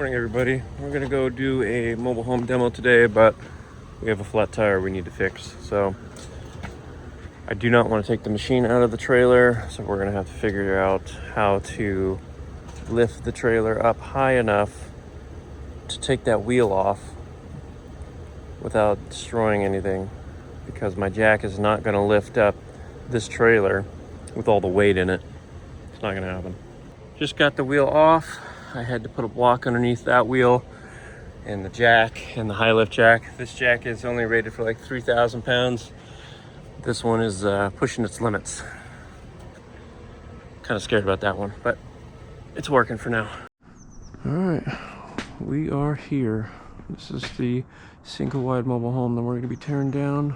Morning everybody. We're gonna go do a mobile home demo today, but we have a flat tire we need to fix. So I do not want to take the machine out of the trailer, so we're gonna have to figure out how to lift the trailer up high enough to take that wheel off without destroying anything, because my jack is not gonna lift up this trailer with all the weight in it. It's not gonna happen. Just got the wheel off. I had to put a block underneath that wheel and the jack and the high lift jack. This jack is only rated for like 3,000 pounds. This one is pushing its limits. Kind of scared about that one, but it's working for now. All right, we are here. This is the single wide mobile home that we're gonna be tearing down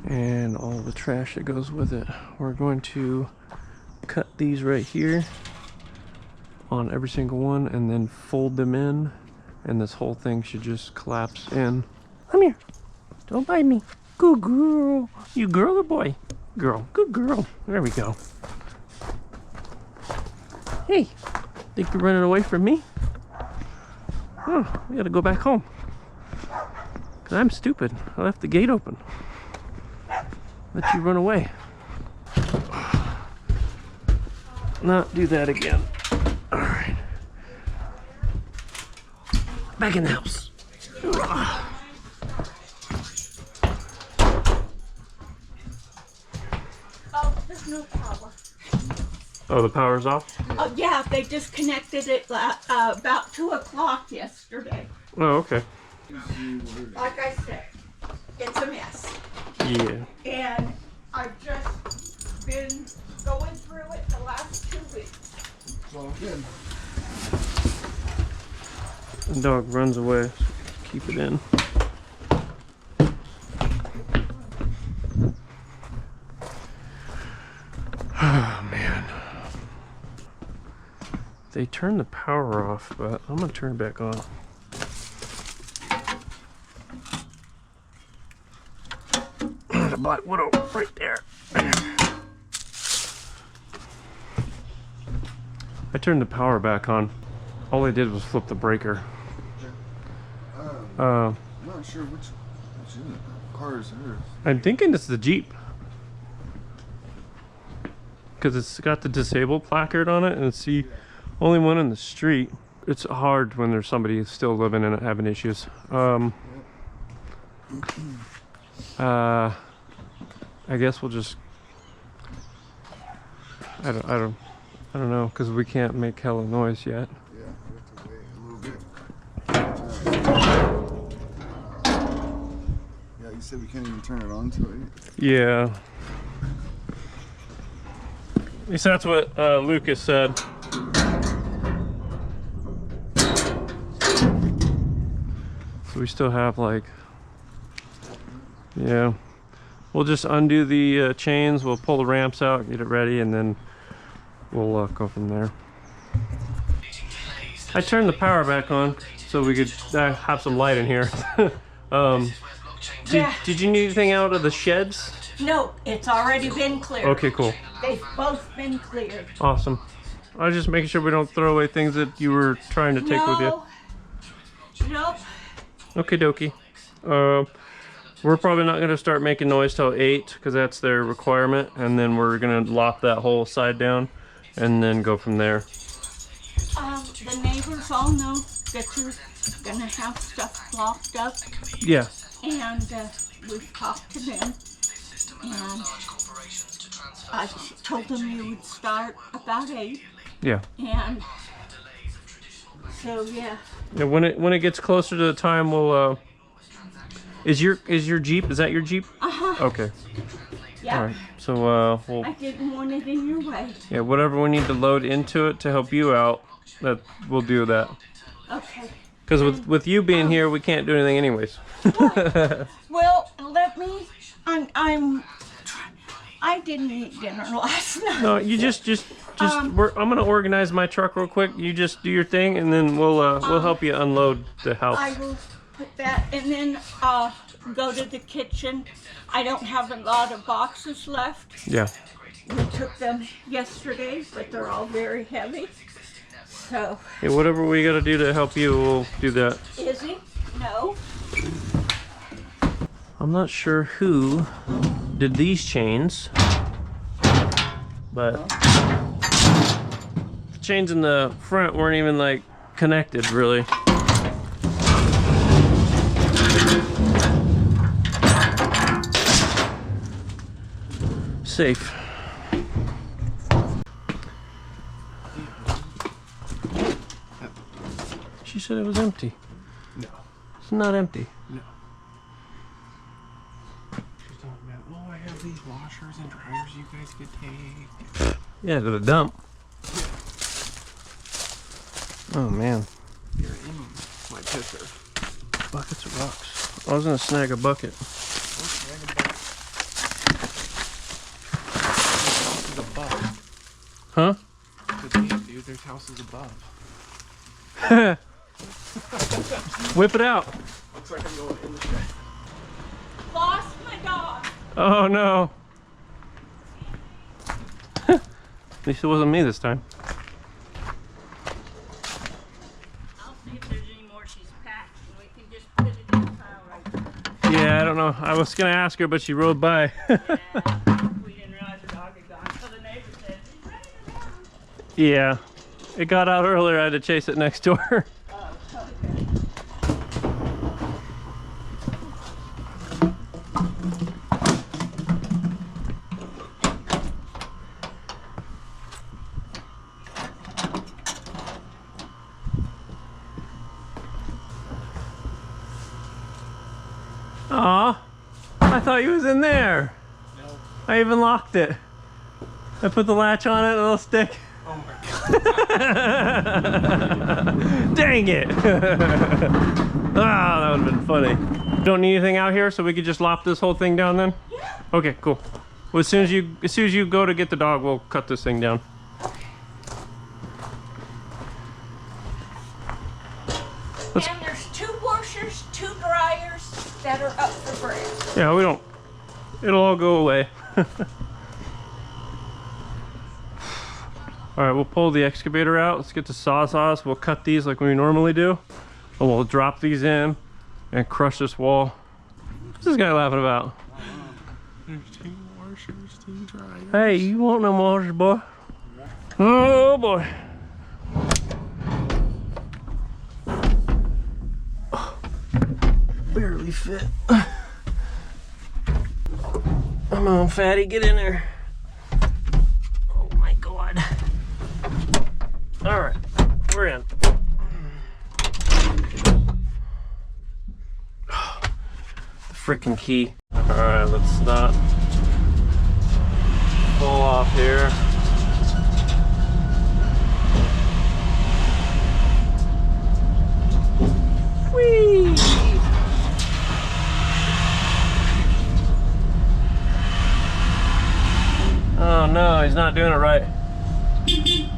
and all the trash that goes with it. We're going to cut these right here on every single one and then fold them in, and this whole thing should just collapse in. Come here, don't bite me. Good girl. You girl or boy? Girl. Good girl. There we go. Hey, think you're running away from me? Oh, we gotta go back home. Cause I'm stupid. I left the gate open. Let you run away. Not do that again. All right. Back in the house. Oh, there's no power. Oh, the power's off? Oh, yeah, they disconnected it about 2 o'clock yesterday. Oh, okay. Like I said, it's a mess. Yeah. And I've just been going through it the last 2 weeks. It's all good. The dog runs away, so keep it in. Oh man. They turned the power off, but I'm gonna turn it back on. There's a black widow right there. I turned the power back on. All I did was flip the breaker. I'm not sure which car is hers. I'm thinking it's the Jeep, because it's got the disabled placard on it, and it's the only one in the street. It's hard when there's somebody who's still living in it having issues. I guess we'll just. I don't know, because we can't make hella noise yet. Yeah, we have to wait a little bit. Yeah, you said we can't even turn it on to it. Yeah. At least that's what Lucas said. So we still have like, yeah. We'll just undo the chains, we'll pull the ramps out, get it ready, and then we'll go from there. I turned the power back on so we could have some light in here. Did you need anything out of the sheds? No, it's already been cleared. Okay, cool. They've both been cleared. Awesome. I was just making sure we don't throw away things that you were trying to take with you. Nope. Okay, dokie. We're probably not going to start making noise till 8, because that's their requirement, and then we're going to lock that whole side down and then go from there. The neighbors all know that you're gonna have stuff locked up. Yeah. And we've talked to them. And I told them you would start about 8. Yeah. And so yeah. Yeah. When it gets closer to the time, we'll. Is your Jeep? Is that your Jeep? Okay. Yeah. All right. So we'll. I didn't want it in your way. Yeah. Whatever we need to load into it to help you out, that we'll do that. Okay. Because with you being here, we can't do anything anyways. Well, let me. I didn't eat dinner last night. No, you just. I'm gonna organize my truck real quick. You just do your thing, and then we'll help you unload the house. I will put that, and then go to the kitchen. I don't have a lot of boxes left. Yeah. We took them yesterday, but they're all very heavy. So, Hey, whatever we gotta do to help you, we'll do that. is he? No. I'm not sure who did these chains, but the chains in the front weren't even like connected really. Safe. She said it was empty. No. It's not empty. No. She's talking about, oh, I have these washers and dryers you guys could take. Yeah, to the dump. Oh man. You're in my pisser. Buckets of rocks. I was gonna snag a bucket. Huh? Dude, there's houses above. Whip it out. Looks like I'm going in the shed. Lost my dog. Oh no. At least it wasn't me this time. I'll see if there's any more she's packed, and we can just put it in the pile right there. Yeah, I don't know. I was gonna ask her, but she rode by. Yeah, we didn't realize the dog had gone, so the neighbor said, "He's running around." Yeah. It got out earlier. I had to chase it next door. Oh, okay. Aw. I thought you was in there. No. I even locked it. I put the latch on it and it'll stick. Oh my god. Dang it! Ah, that would have been funny. Don't need anything out here, so we could just lop this whole thing down then? Yeah. Okay, cool. Well, as soon as you go to get the dog, we'll cut this thing down. And there's 2 washers, 2 dryers that are up for grabs. Yeah, we don't. It'll all go away. All right, we'll pull the excavator out. Let's get the saws. We'll cut these like we normally do. And we'll drop these in and crush this wall. What's this guy laughing about? There's 2 washers, 2 dryers. Hey, you want no washers, boy? Oh, boy. Barely fit. Come on, fatty, get in there. Oh my god. All right, we're in. The freaking key. All right, let's not fall off here. Whee! Oh no, he's not doing it right. He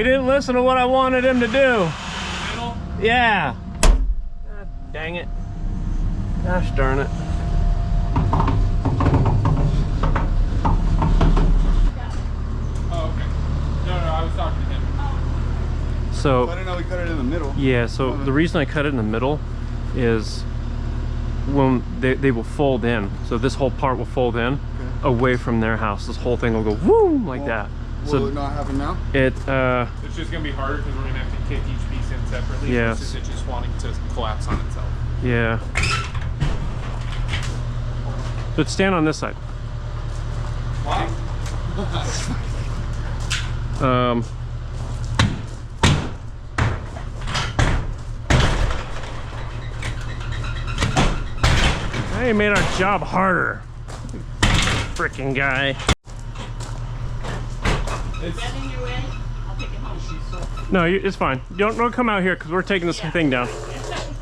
didn't listen to what I wanted him to do. Middle? Yeah. God dang it. Gosh darn it. Oh, okay. No, I was talking to him. So, I didn't know we cut it in the middle. yeah, so the reason I cut it in the middle is when they will fold in. So this whole part will fold in away from their house. This whole thing will go boom like that. So Will it not happen now? it It's just gonna be harder because we're gonna have to kick each piece in separately Yes. versus it just wanting to collapse on itself. yeah. But stand on this side. Why? Hey, made our job harder. Freaking guy. Is that in your way? I'll take it home. No, it's fine. Don't come out here because we're taking this thing down. Do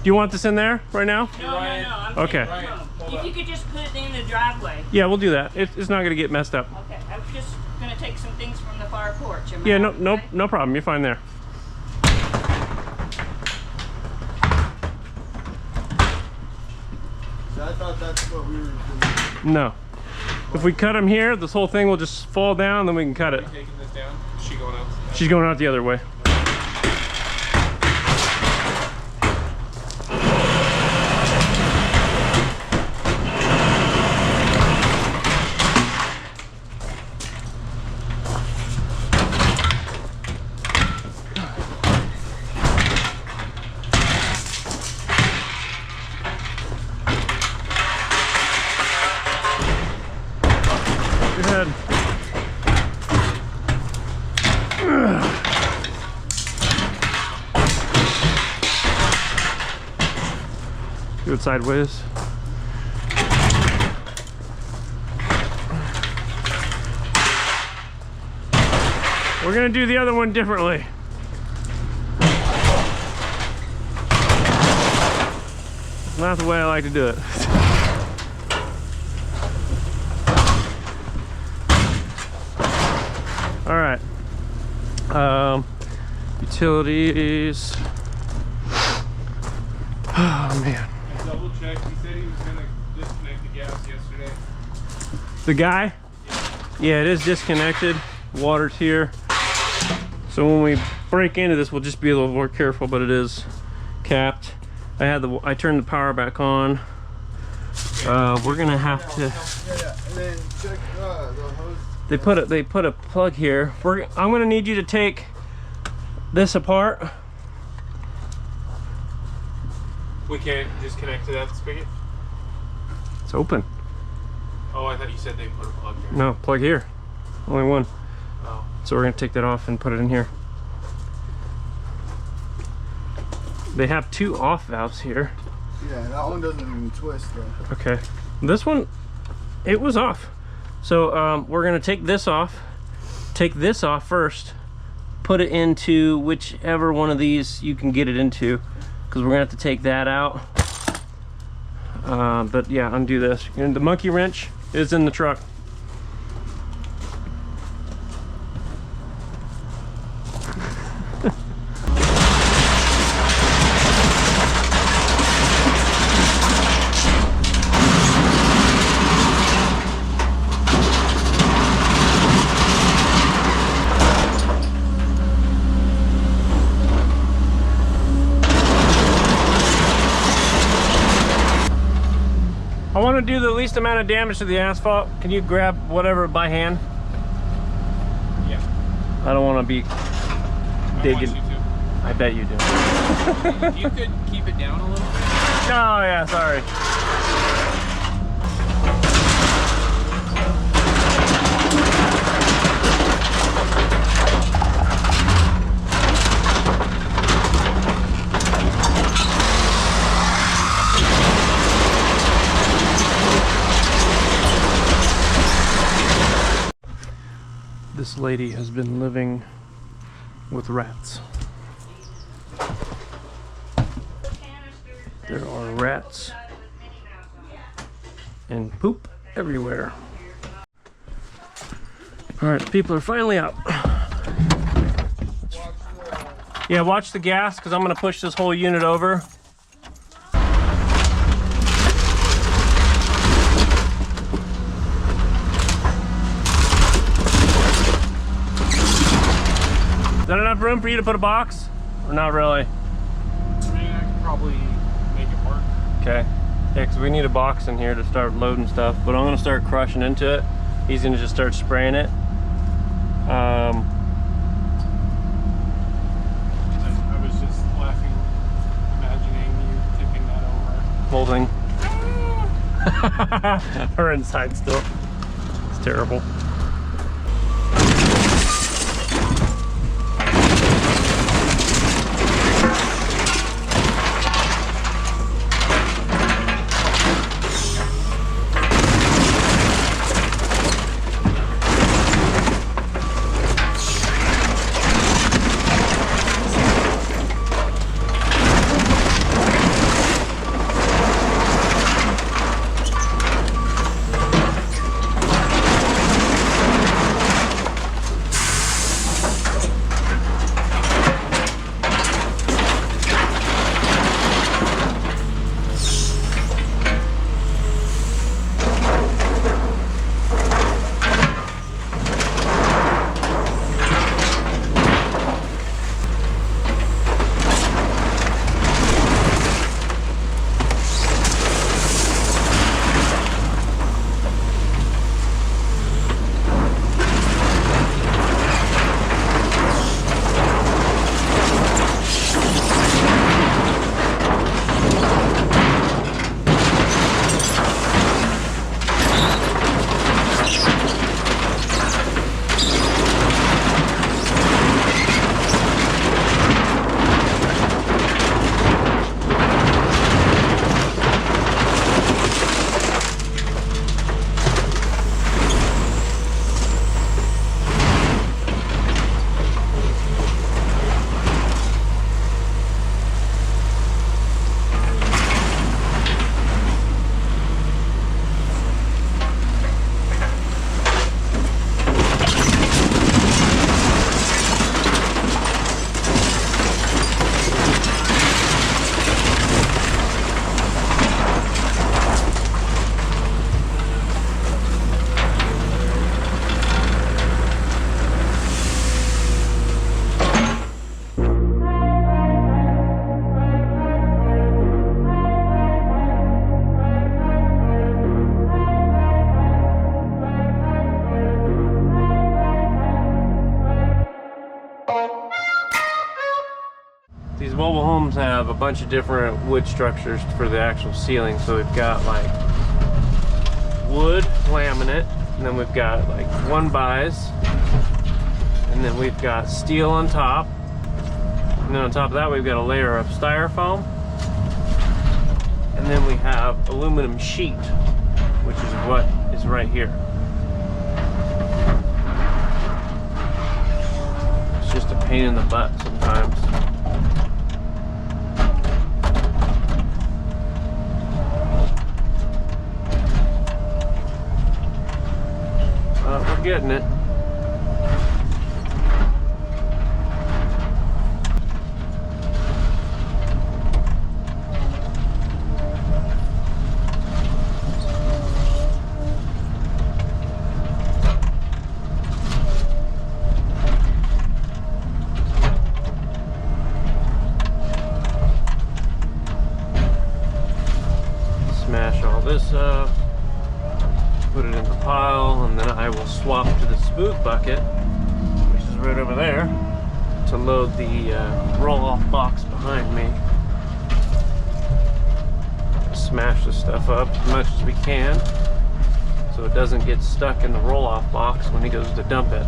you want this in there right now? No, I'm Okay. taking it home. If you could just put it in the driveway. Yeah, we'll do that. It's not gonna get messed up. Okay, I was just gonna take some things from the far porch. Am I Yeah, okay? no problem. You're fine there. So I thought that's what we were doing. No. If we cut them here, this whole thing will just fall down, then we can cut it. Taking this down? Is she going out? She's going out the other way. Good. Do it sideways. We're gonna do the other one differently. It's not the way I like to do it. All right. Utilities. Oh man. I double checked. He said he was gonna disconnect the gas yesterday. The guy? Yeah, it is disconnected. Water's here. So when we break into this, we'll just be a little more careful, but it is capped. I turned the power back on. We're gonna have to. Yeah, and then check the hose. They put a plug here. I'm gonna need you to take this apart. We can't disconnect to that spigot? It's open. Oh, I thought you said they put a plug there. No, plug here. Only one. Oh. So we're gonna take that off and put it in here. They have 2 off valves here. Yeah, that one doesn't even twist though. Okay. This one, it was off. So we're gonna take this off first, put it into whichever one of these you can get it into, because we're gonna have to take that out. But yeah, undo this. And the monkey wrench is in the truck. I want to do the least amount of damage to the asphalt. Can you grab whatever by hand? Yeah. I don't want to be digging. I want you to. I bet you do. You could keep it down a little bit. Oh yeah, sorry. This lady has been living with rats. There are rats and poop everywhere. All right, people are finally out. Yeah, watch the gas, because I'm gonna push this whole unit over. Is that enough room for you to put a box? Or not really? I mean, I could probably make it work. Okay. Yeah, because we need a box in here to start loading stuff. But I'm going to start crushing into it. He's going to just start spraying it. I was just laughing, imagining you tipping that over. Holding. Her inside still. It's terrible. mobile homes have a bunch of different wood structures for the actual ceiling. So we've got like wood laminate, and then we've got like 1x, and then we've got steel on top, and then on top of that we've got a layer of styrofoam, and then we have aluminum sheet, which is what is right here. It's just a pain in the butt sometimes. We're getting it. Smash all this up, put it in the pile, and then I will swap to the smooth bucket, which is right over there, to load the roll-off box behind me. Smash this stuff up as much as we can so it doesn't get stuck in the roll-off box when he goes to dump it.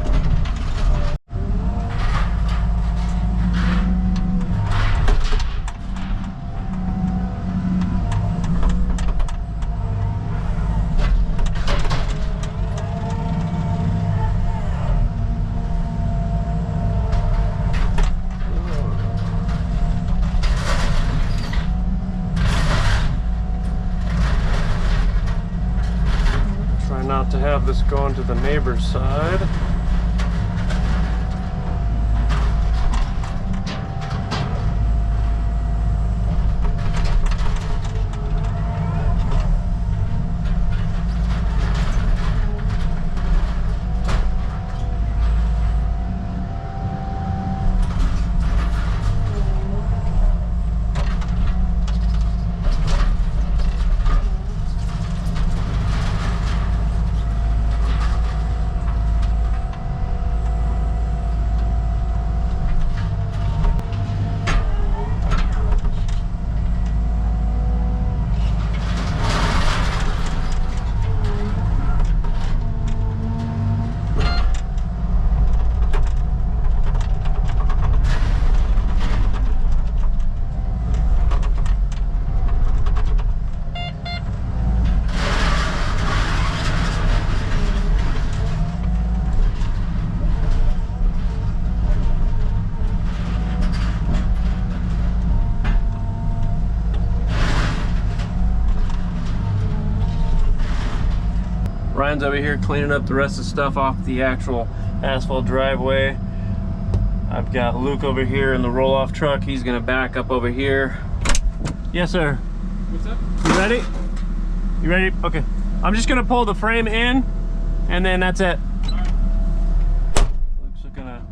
Not to have this going to the neighbor's side. Ryan's over here cleaning up the rest of the stuff off the actual asphalt driveway. I've got Luke over here in the roll-off truck. He's gonna back up over here. Yes, sir. What's up? You ready? You ready? Okay. I'm just gonna pull the frame in, and then that's it.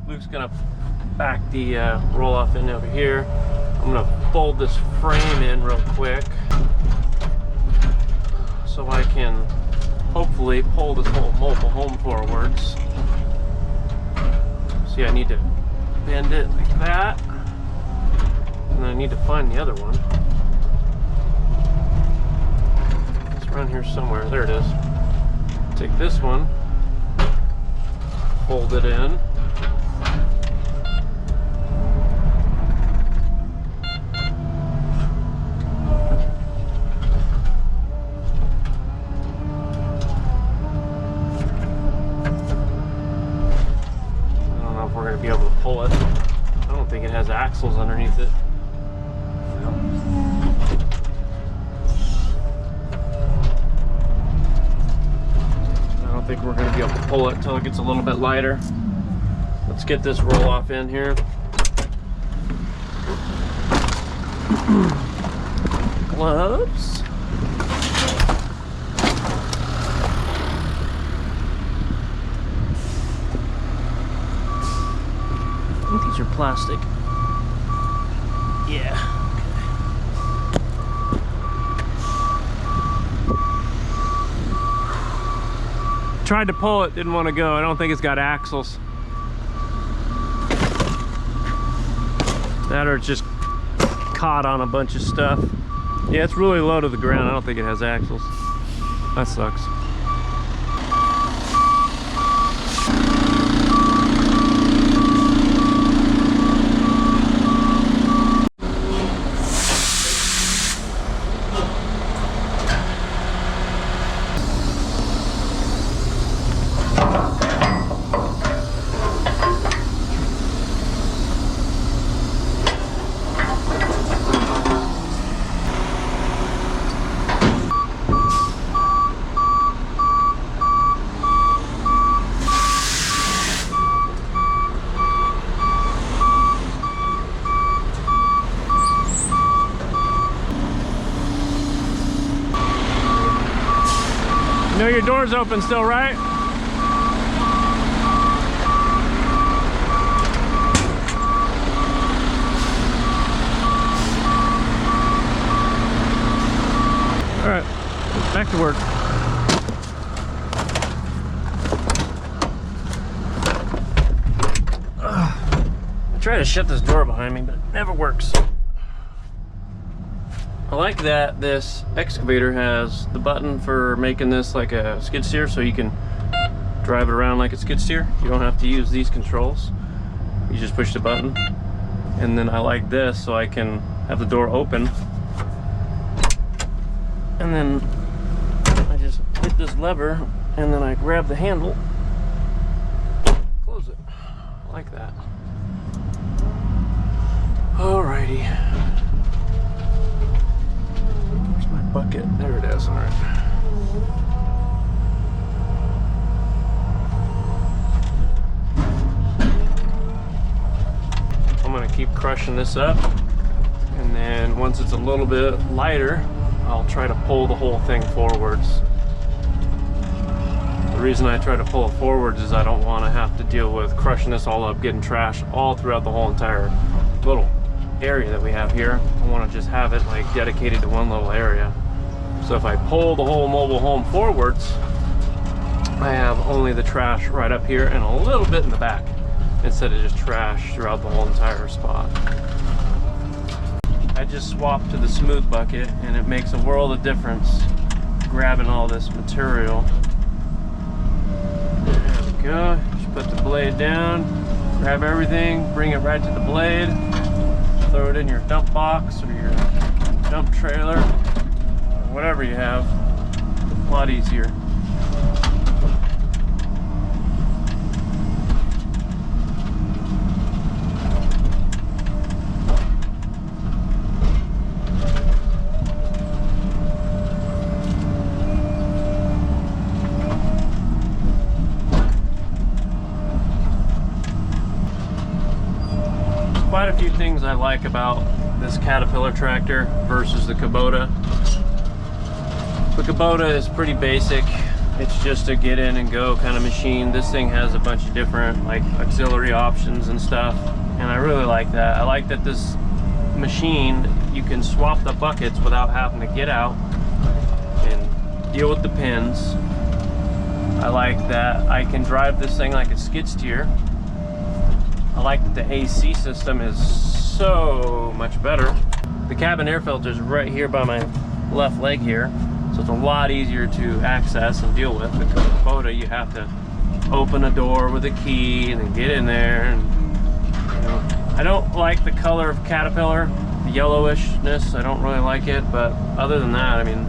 Luke's gonna back the roll-off in over here. I'm gonna fold this frame in real quick so I can hopefully pull this whole mobile home forwards. See, I need to bend it like that, and then I need to find the other one. It's around here somewhere. There it is. Take this one, fold it in. Be able to pull it. I don't think it has axles underneath it. I don't think we're going to be able to pull it until it gets a little bit lighter. Let's get this roll off in here. Gloves. I think these are plastic. Yeah. Okay. Tried to pull it, didn't want to go. I don't think it's got axles. That or it's just caught on a bunch of stuff. Yeah, it's really low to the ground. I don't think it has axles. That sucks. You know your door's open still, right? All right, back to work. I try to shut this door behind me, but it never works. I like that this excavator has the button for making this like a skid steer, so you can drive it around like a skid steer. You don't have to use these controls. You just push the button. And then I like this so I can have the door open. And then I just hit this lever and then I grab the handle, close it. I like that. Alrighty. Bucket, there it is. All right. I'm gonna keep crushing this up, and then once it's a little bit lighter, I'll try to pull the whole thing forwards. The reason I try to pull it forwards is I don't want to have to deal with crushing this all up, getting trash all throughout the whole entire little area that we have here. I want to just have it like dedicated to one little area. So if I pull the whole mobile home forwards, I have only the trash right up here and a little bit in the back, instead of just trash throughout the whole entire spot. I just swapped to the smooth bucket and it makes a world of difference grabbing all this material. There we go. Just put the blade down, grab everything, bring it right to the blade, throw it in your dump box or your dump trailer, or whatever you have. A lot easier. Quite a few things I like about this Caterpillar tractor versus the Kabota. The Kabota is pretty basic. It's just a get in and go kind of machine. This thing has a bunch of different like auxiliary options and stuff, and I really like that. I like that this machine, you can swap the buckets without having to get out and deal with the pins. I like that I can drive this thing like a skid steer. I like that the AC system is so much better. The cabin air filter is right here by my left leg here, so it's a lot easier to access and deal with. The Kabota, you have to open a door with a key and then get in there. And, you know, I don't like the color of Caterpillar, the yellowishness. I don't really like it, but other than that, I mean,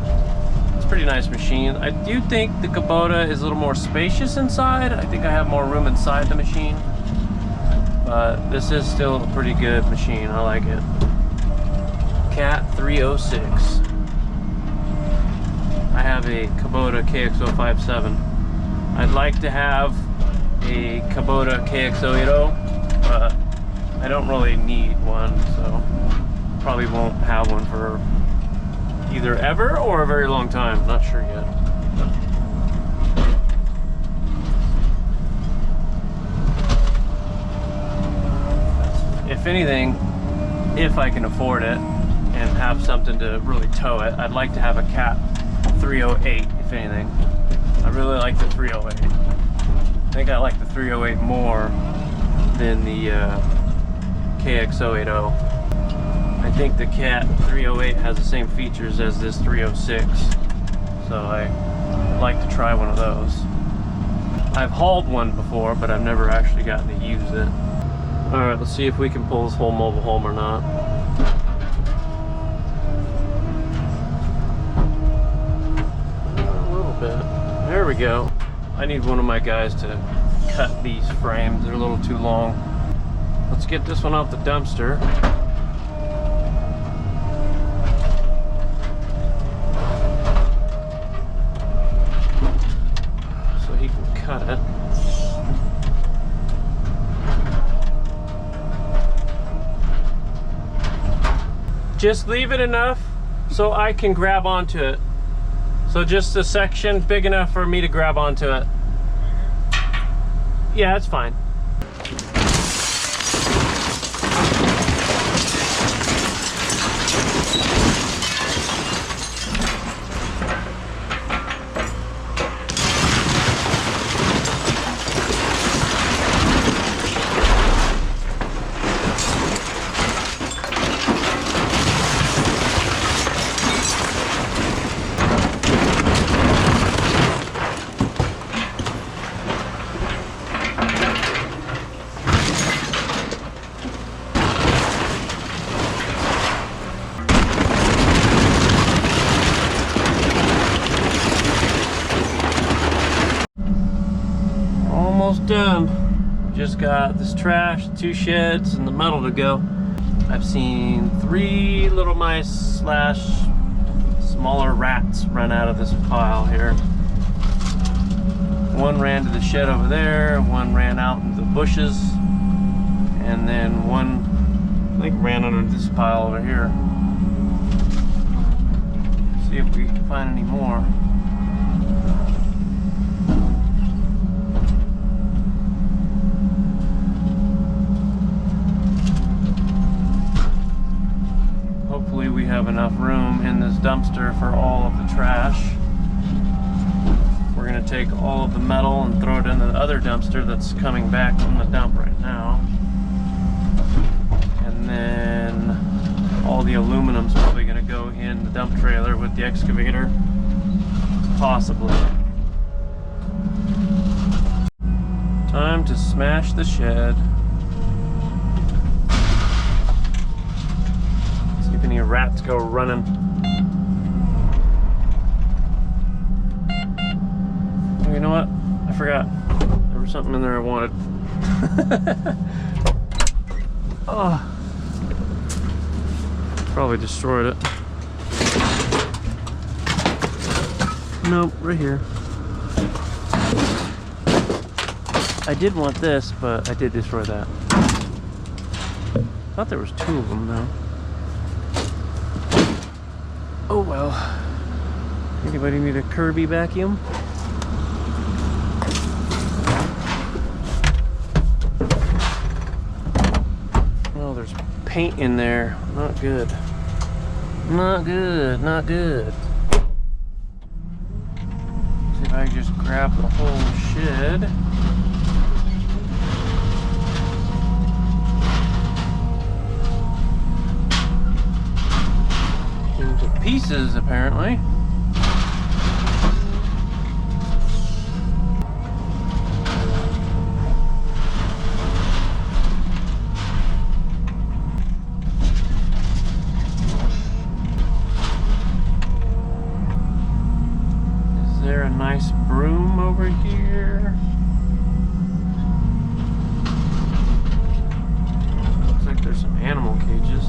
it's a pretty nice machine. I do think the Kabota is a little more spacious inside. I think I have more room inside the machine. But this is still a pretty good machine. I like it. Cat 306. I have a Kabota KX057. I'd like to have a Kabota KX080, but I don't really need one, so probably won't have one for either ever or a very long time. Not sure yet. If anything, if I can afford it and have something to really tow it, I'd like to have a Cat 308, if anything. I really like the 308. I think I like the 308 more than the KX080. I think the Cat 308 has the same features as this 306, so I would like to try one of those. I've hauled one before, but I've never actually gotten to use it. Alright, let's see if we can pull this whole mobile home or not. A little bit. There we go. I need one of my guys to cut these frames. They're a little too long. Let's get this one off the dumpster. So he can cut it. Just leave it enough so I can grab onto it. So just a section big enough for me to grab onto it. Yeah, that's fine. Almost done. Just got this trash, 2 sheds, and the metal to go. I've seen 3 little mice slash smaller rats run out of this pile here. One ran to the shed over there, one ran out into the bushes, and then one, I think, ran under this pile over here. See if we can find any more. Hopefully we have enough room in this dumpster for all of the trash. We're going to take all of the metal and throw it in the other dumpster that's coming back from the dump right now. And then all the aluminum's probably going to go in the dump trailer with the excavator. Possibly. Time to smash the shed. See if any rats go running. You know what? I forgot. There was something in there I wanted. Oh. Probably destroyed it. Nope, right here. I did want this, but I did destroy that. Thought there was 2 of them though. Oh well. Anybody need a Kirby vacuum? Oh, there's paint in there. Not good. Not good, not good. See if I can just grab the whole shed. Into pieces, apparently. Is there a nice broom over here? Looks like there's some animal cages.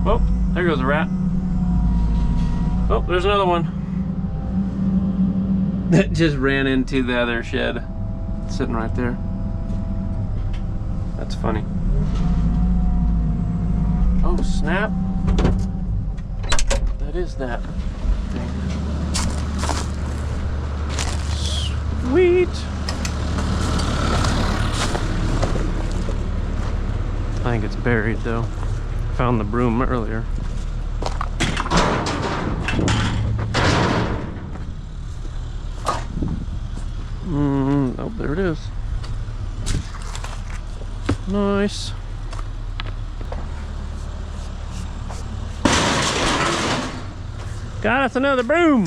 Oh, there goes a rat. Oh, there's another one. That just ran into the other shed. It's sitting right there. That's funny. Oh, snap. That is that thing. Sweet. I think it's buried though. Found the broom earlier. Nice. Got us another broom.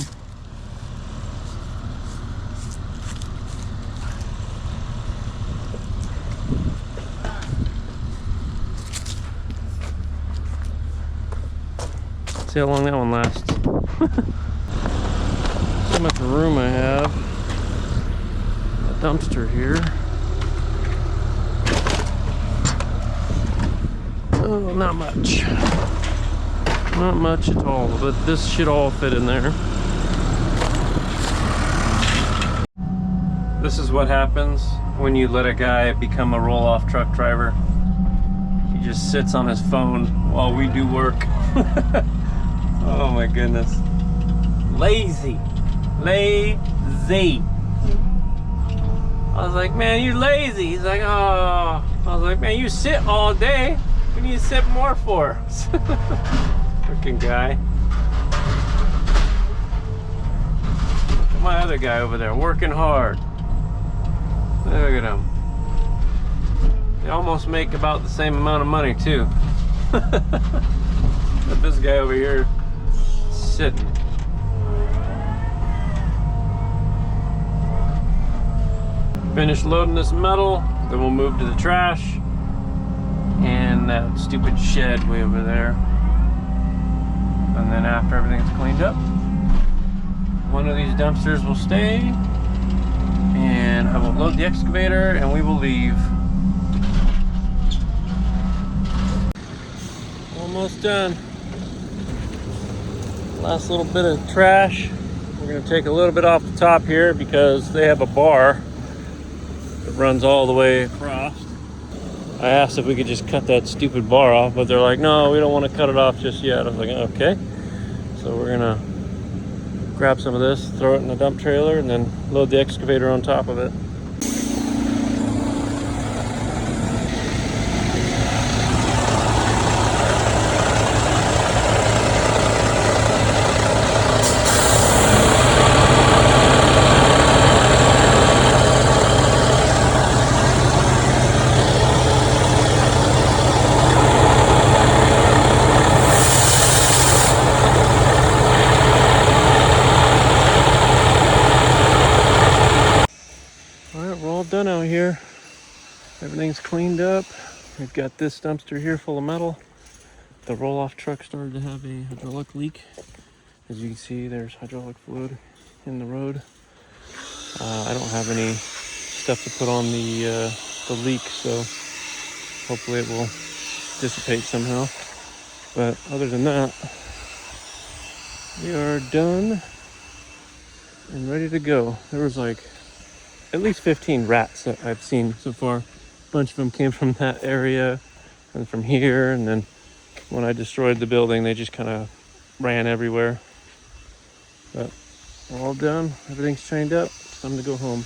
See how long that one lasts. See how much room I have. A dumpster here. Oh, not much. Not much at all, but this should all fit in there. This is what happens when you let a guy become a roll-off truck driver. He just sits on his phone while we do work. Oh my goodness. Lazy. Lazy. I was like, man, you're lazy. He's like, oh. I was like, man, you sit all day. We need to sit more for. Freaking guy. Look at my other guy over there working hard. Look at him. They almost make about the same amount of money too. But this guy over here sitting. Finish loading this metal, then we'll move to the trash and that stupid shed way over there. And then after everything's cleaned up, one of these dumpsters will stay and I will load the excavator and we will leave. Almost done. Last little bit of trash. We're going to take a little bit off the top here because they have a bar that runs all the way across. I asked if we could just cut that stupid bar off, but they're like, no, we don't want to cut it off just yet. I was like, okay. So we're gonna grab some of this, throw it in the dump trailer, and then load the excavator on top of it. Done out here. Everything's cleaned up. We've got this dumpster here full of metal. The roll-off truck started to have a hydraulic leak. As you can see, there's hydraulic fluid in the road. I don't have any stuff to put on the leak, so hopefully it will dissipate somehow. But other than that, we are done and ready to go. There was like at least 15 rats that I've seen so far. A bunch of them came from that area and from here, and then when I destroyed the building, they just kind of ran everywhere. But we're all done. Everything's chained up. It's time to go home.